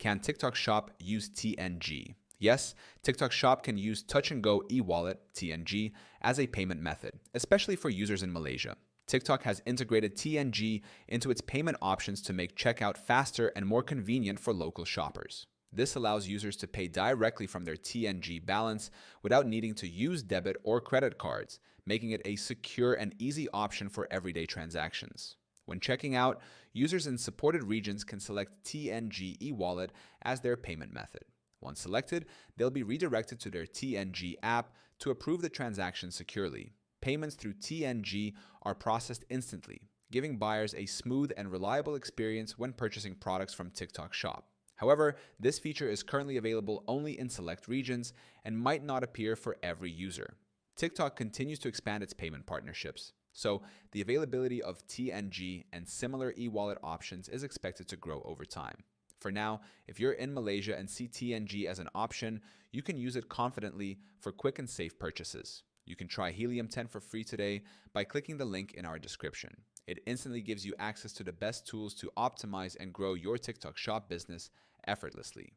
Can TikTok Shop use TNG? Yes, TikTok Shop can use Touch and Go e-wallet (TNG) as a payment method, especially for users in Malaysia. TikTok has integrated TNG into its payment options to make checkout faster and more convenient for local shoppers. This allows users to pay directly from their TNG balance without needing to use debit or credit cards, making it a secure and easy option for everyday transactions. When checking out, users in supported regions can select TNG e-wallet as their payment method. Once selected, they'll be redirected to their TNG app to approve the transaction securely. Payments through TNG are processed instantly, giving buyers a smooth and reliable experience when purchasing products from TikTok Shop. However, this feature is currently available only in select regions and might not appear for every user. TikTok continues to expand its payment partnerships, so the availability of TNG and similar e-wallet options is expected to grow over time. For now, if you're in Malaysia and see TNG as an option, you can use it confidently for quick and safe purchases. You can try Helium 10 for free today by clicking the link in our description. It instantly gives you access to the best tools to optimize and grow your TikTok Shop business effortlessly.